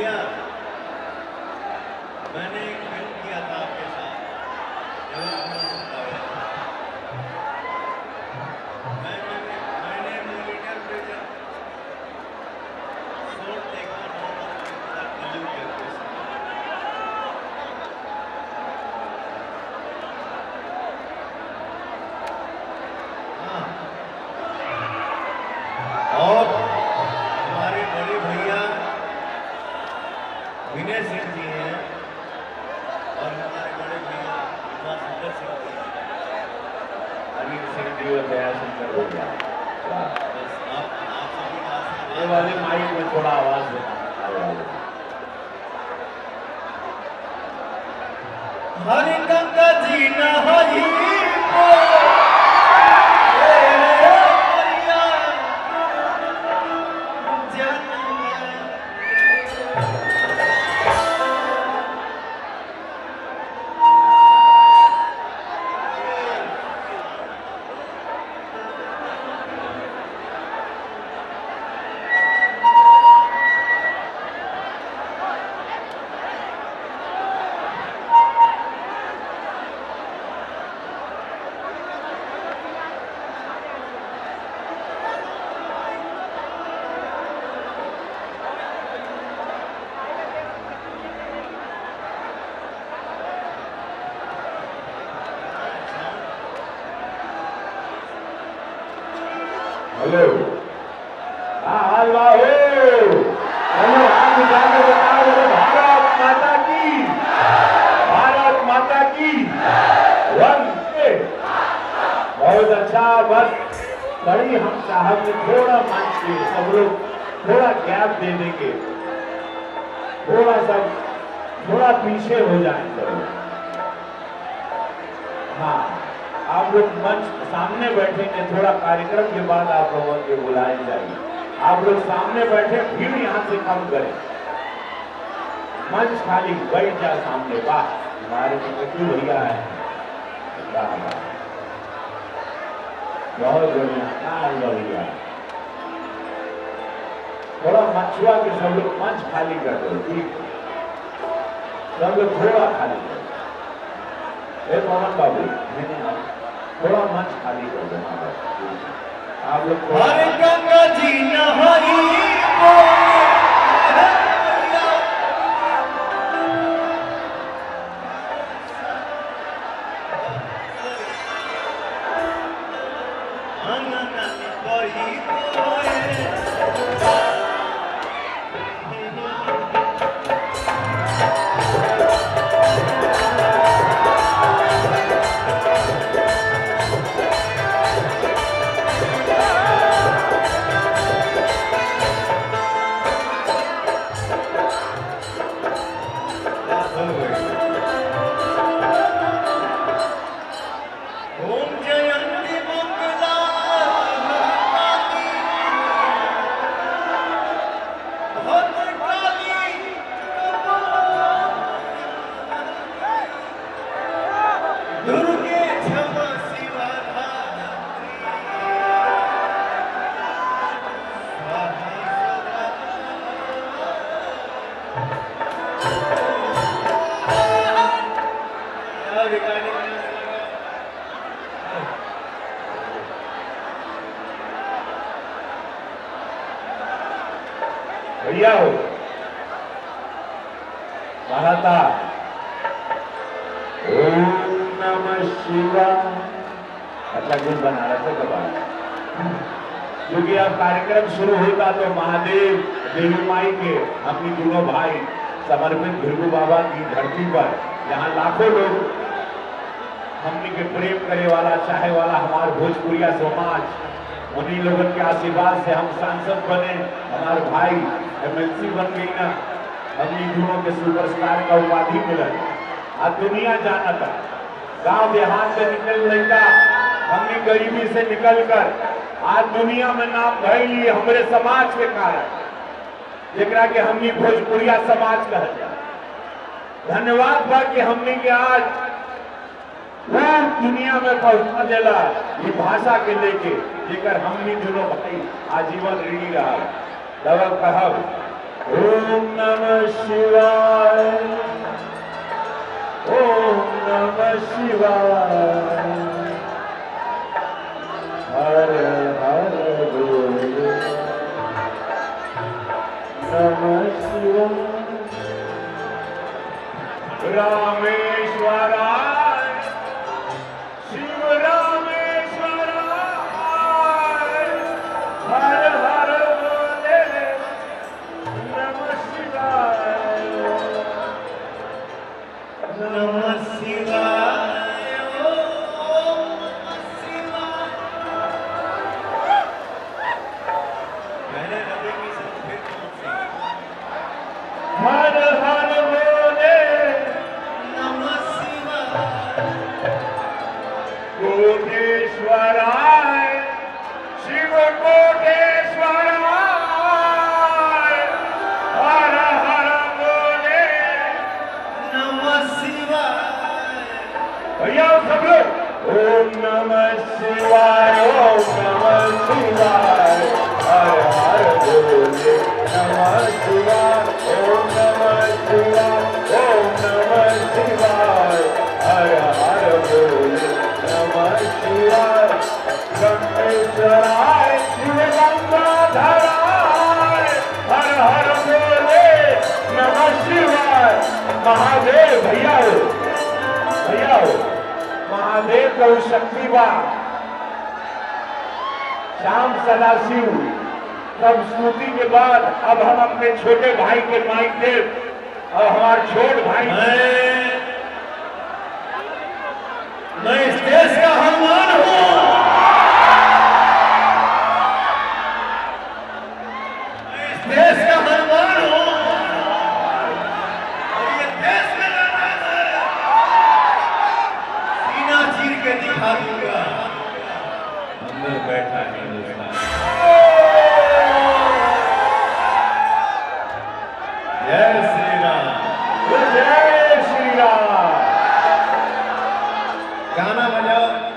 भैया मैंने एक फिल्म किया था आपके साथ मैंने मॉनिटर पे जब शॉट देखा कलू के हाँ और हमारे बड़े भैया विनय सिंह जी हैं और हमारे बड़े भैया सुंदर सिंह जी अनिल सिंह जी और दया शंकर हो गया। बस आप सभी का ये वाले माइक में थोड़ा आवाज देना। हरि गंगा जी नहाई हेलो हाँ हलवा हो हेलो हाथ जाके बताओ भारत माता की बहुत अच्छा। बस बड़ी हम साहब ने थोड़ा मंच के सब लोग थोड़ा गैप दे देंगे, थोड़ा पीछे हो जाए सब। हाँ आप लोग मंच सामने बैठेंगे, थोड़ा कार्यक्रम के बाद आप लोगों के बुलाए जाएंगे। आप लोग सामने बैठे, भीड़ यहाँ से कम करें, मंच खाली बैठ जाए सामने। वाह हमारे कटू भैया है, बहुत बढ़िया भैया। थोड़ा मछुआ के सब लोग मंच खाली कर दो, ठीक सब लोग थोड़ा खाली कर दो। पवन बाबू थोड़ा मंच खाली कर दो आप लोग। हरे गंगा जी नहाई भैया हो महाता ओम नमः शिवाय। अच्छा कुछ बना रहा था कबाल, क्योंकि अब कार्यक्रम शुरू होता तो महादेव देवी माई के अपनी दोनों भाई समर्पित भृगु बाबा की धरती पर, जहां लाखों लोग हमने के प्रेम करे वाला चाहे वाला हमारे भोजपुरिया समाज, उन्हीं लोगों के आशीर्वाद से हम सांसद बने, हमारे भाई एमएलसी बन गई ना, हमने दोनों के सुपरस्टार का उपाधि मिला। आज दुनिया जाना था, गांव देहात से निकल लेगा, हमने गरीबी से निकलकर आज दुनिया में नाम भइली हमारे समाज के कारण, जेकरा के हमने भोजपुरिया समाज कहा जाए। धन्यवाद बा कि हमने के आज दुनिया में पहुंचा देला ये भाषा के लेके, जेकर हमनी दोनों भाई आजीवन ऋणी रहा। दवा कहब ओम नमः शिवाय, ओम नमः शिवाय, हर हर बोले नमः शिवाय। रामेश्वराय शिव रामेश्वराय, हर हर बोले नमः शिवाय, नमः शिवाय, ओम नमः शिवाय। पहले लगेगी सब फिर कौन सी? हर हर बोले नमः शिवाय, कोटेश्वराय शिव कोटेश्वराय, हर हर बोले नमः शिवाय, भैया सब लोग ओम नमः शिवाय, ओम नमः शिवाय, हर हर बोले नमः शिवाय, ओम नमः शिवाय, ओम नमः शिवाय, हर हर बोले नमः शिवाय। गंगेश्वराय शिव गंगाधराय, हर हर बोले नमः शिवाय। महादेव भैया हो, भैया हो, महादेव को शक्ति बा, श्याम सदाशिव। सब स्तुति के बाद अब हम अपने छोटे भाई के माइक दे, और हमारे छोट भाई मैं इस देश का हनुमान हूँ। मैं इस देश का हनुमान हूँ और ये देश मेरा नाम है। सीना चीर के दिखा दूंगा। अंदर बैठा है हिंदुस्तान। जय श्री राम। जय श्री राम। गाना बजाओ।